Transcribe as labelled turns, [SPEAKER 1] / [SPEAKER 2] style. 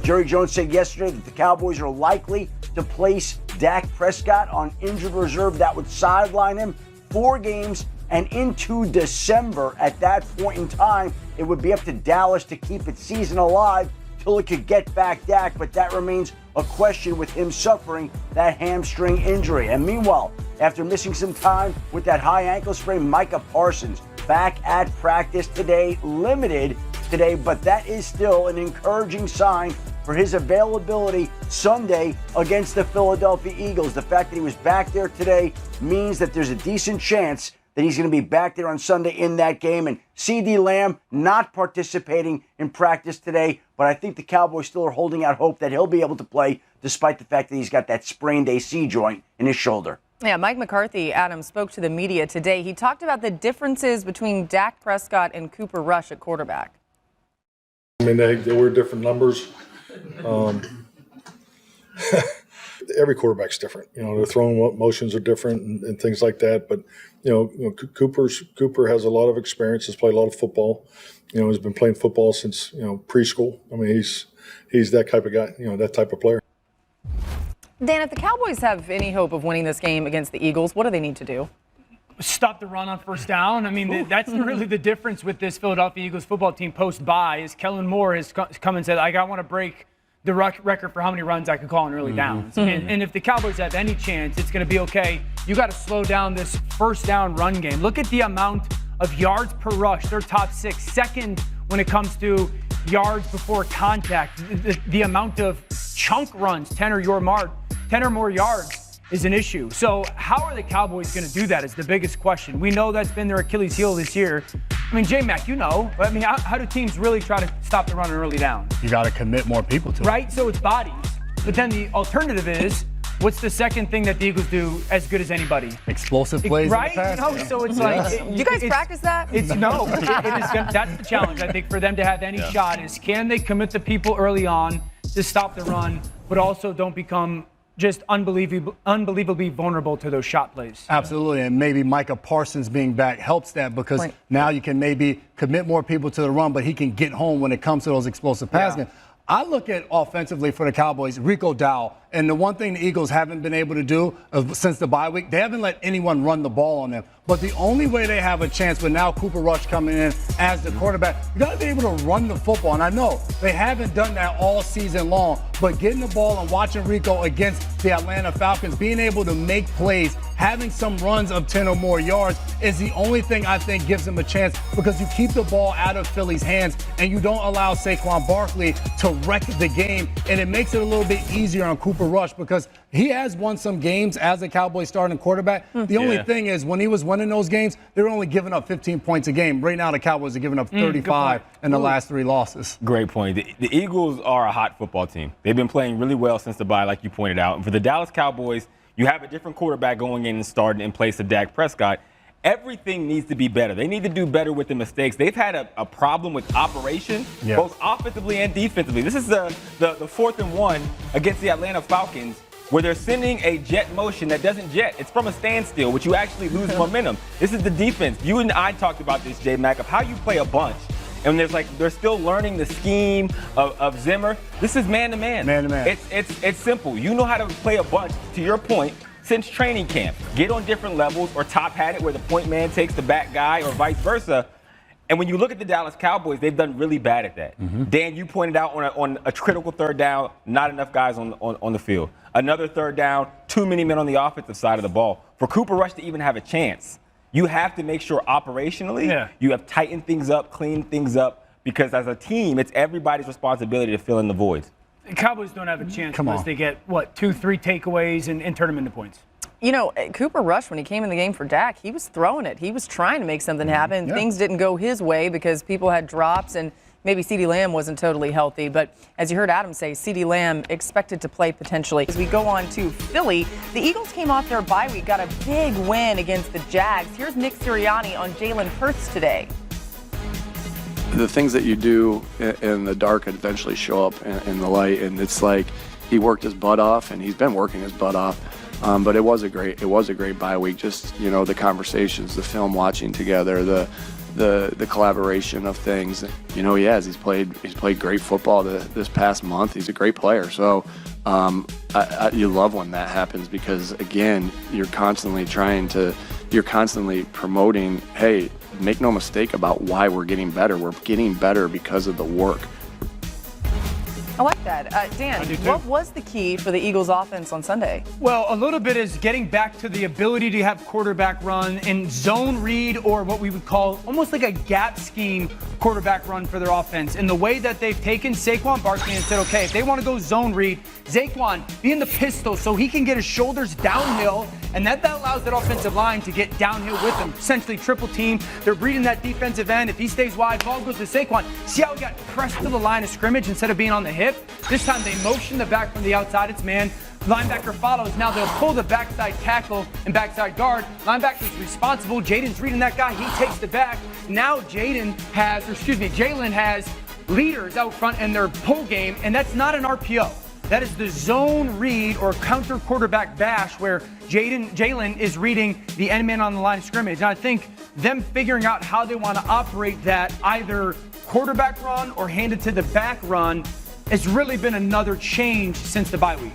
[SPEAKER 1] Jerry Jones said yesterday that the Cowboys are likely to place Dak Prescott on injured reserve. That would sideline him 4 games and into December. At that point in time, it would be up to Dallas to keep its season alive till it could get back Dak, but that remains a question with him suffering that hamstring injury. And meanwhile, after missing some time with that high ankle sprain, Micah Parsons back at practice today, limited today, but that is still an encouraging sign for his availability Sunday against the Philadelphia Eagles. The fact that he was back there today means that there's a decent chance that he's going to be back there on Sunday in that game. And CeeDee Lamb not participating in practice today, but I think the Cowboys still are holding out hope that he'll be able to play despite the fact that he's got that sprained AC joint in his shoulder.
[SPEAKER 2] Yeah, Mike McCarthy, Adam, spoke to the media today. He talked about the differences between Dak Prescott and Cooper Rush at quarterback.
[SPEAKER 3] I mean, they were different numbers. Every quarterback's different. You know, their throwing motions are different and things like that. But, you know, Cooper has a lot of experience, has played a lot of football. You know, he's been playing football since, you know, preschool. I mean, he's that type of guy, you know, that type of player.
[SPEAKER 2] Dan, if the Cowboys have any hope of winning this game against the Eagles, what do they need to do?
[SPEAKER 4] Stop the run on first down. I mean, that's really the difference with this Philadelphia Eagles football team post-bye is Kellen Moore has come and said, I want to break the record for how many runs I could call in early downs. And if the Cowboys have any chance, it's going to be okay. You got to slow down this first down run game. Look at the amount of yards per rush. They're top 6. Second when it comes to yards before contact. The amount of chunk runs, 10 or more yards is an issue. So how are the Cowboys going to do that is the biggest question. We know that's been their Achilles heel this year. I mean, J-Mac, you know. I mean, how do teams really try to stop the run early down?
[SPEAKER 5] You got to commit more people to it.
[SPEAKER 4] Right? So it's bodies. But then the alternative is, what's the second thing that the Eagles do as good as anybody?
[SPEAKER 5] Explosive plays.
[SPEAKER 4] Right? You know, so it's like.
[SPEAKER 2] Do you guys practice that?
[SPEAKER 4] That's the challenge, I think, for them to have any shot is can they commit the people early on to stop the run, but also don't become just unbelievably vulnerable to those shot plays.
[SPEAKER 5] Absolutely, and maybe Micah Parsons being back helps that because now you can maybe commit more people to the run, but he can get home when it comes to those explosive passes. Yeah. I look at offensively for the Cowboys, Rico Dowell, and the one thing the Eagles haven't been able to do since the bye week, they haven't let anyone run the ball on them. But the only way they have a chance with now Cooper Rush coming in as the quarterback, you got to be able to run the football. And I know they haven't done that all season long, but getting the ball and watching Rico against the Atlanta Falcons, being able to make plays, having some runs of 10 or more yards is the only thing I think gives them a chance because you keep the ball out of Philly's hands and you don't allow Saquon Barkley to wreck the game. And it makes it a little bit easier on Cooper Rush because he has won some games as a Cowboys starting quarterback. The only thing is when he was winning those games, they were only giving up 15 points a game. Right now, the Cowboys are giving up 35 in the last 3 losses.
[SPEAKER 6] Great point. The Eagles are a hot football team. They've been playing really well since the bye, like you pointed out. And for the Dallas Cowboys, you have a different quarterback going in and starting in place of Dak Prescott. Everything needs to be better. They need to do better with the mistakes. They've had a problem with operation, both offensively and defensively. This is the 4th and 1 against the Atlanta Falcons, where they're sending a jet motion that doesn't jet. It's from a standstill, which you actually lose momentum. This is the defense. You and I talked about this, J-Mac, of how you play a bunch. And they're still learning the scheme of Zimmer. This is man-to-man.
[SPEAKER 5] Man-to-man.
[SPEAKER 6] It's simple. You know how to play a bunch, to your point, since training camp. Get on different levels or top hat it where the point man takes the back guy or vice versa. And when you look at the Dallas Cowboys, they've done really bad at that. Dan, you pointed out on a critical 3rd down, not enough guys on the field. Another 3rd down, too many men on the offensive side of the ball. For Cooper Rush to even have a chance, you have to make sure operationally you have tightened things up, cleaned things up, because as a team, it's everybody's responsibility to fill in the voids.
[SPEAKER 4] The Cowboys don't have a chance unless they get, 2-3 takeaways and turn them into points.
[SPEAKER 2] You know, Cooper Rush, when he came in the game for Dak, he was throwing it. He was trying to make something happen. Things didn't go his way because people had drops and maybe CeeDee Lamb wasn't totally healthy. But as you heard Adam say, CeeDee Lamb expected to play potentially. As we go on to Philly, the Eagles came off their bye week, got a big win against the Jags. Here's Nick Sirianni on Jalen Hurts today.
[SPEAKER 7] The things that you do in the dark eventually show up in the light, and it's like he worked his butt off, and he's been working his butt off. But it was a great bye week. Just, the conversations, the film watching together, the collaboration of things. He's played great football this past month. He's a great player. So you love when that happens, because again, you're constantly promoting, hey, make no mistake about why we're getting better. We're getting better because of the work.
[SPEAKER 2] I like that. Dan, what was the key for the Eagles offense on Sunday?
[SPEAKER 4] Well, a little bit is getting back to the ability to have quarterback run and zone read, or what we would call almost like a gap scheme quarterback run for their offense. In the way that they've taken Saquon Barkley and said, okay, if they want to go zone read, Saquon, be in the pistol so he can get his shoulders downhill, and that allows that offensive line to get downhill with him. Essentially triple team. They're reading that defensive end. If he stays wide, ball goes to Saquon. See how he got pressed to the line of scrimmage instead of being on the hip? This time they motion the back from the outside. It's man. Linebacker follows. Now they'll pull the backside tackle and backside guard. Linebacker's responsible. Jaden's reading that guy. He takes the back. Now Jalen has leaders out front in their pull game, and that's not an RPO. That is the zone read or counter quarterback bash, where Jalen is reading the end man on the line of scrimmage. And I think them figuring out how they want to operate that, either quarterback run or hand it to the back run, has really been another change since the bye week.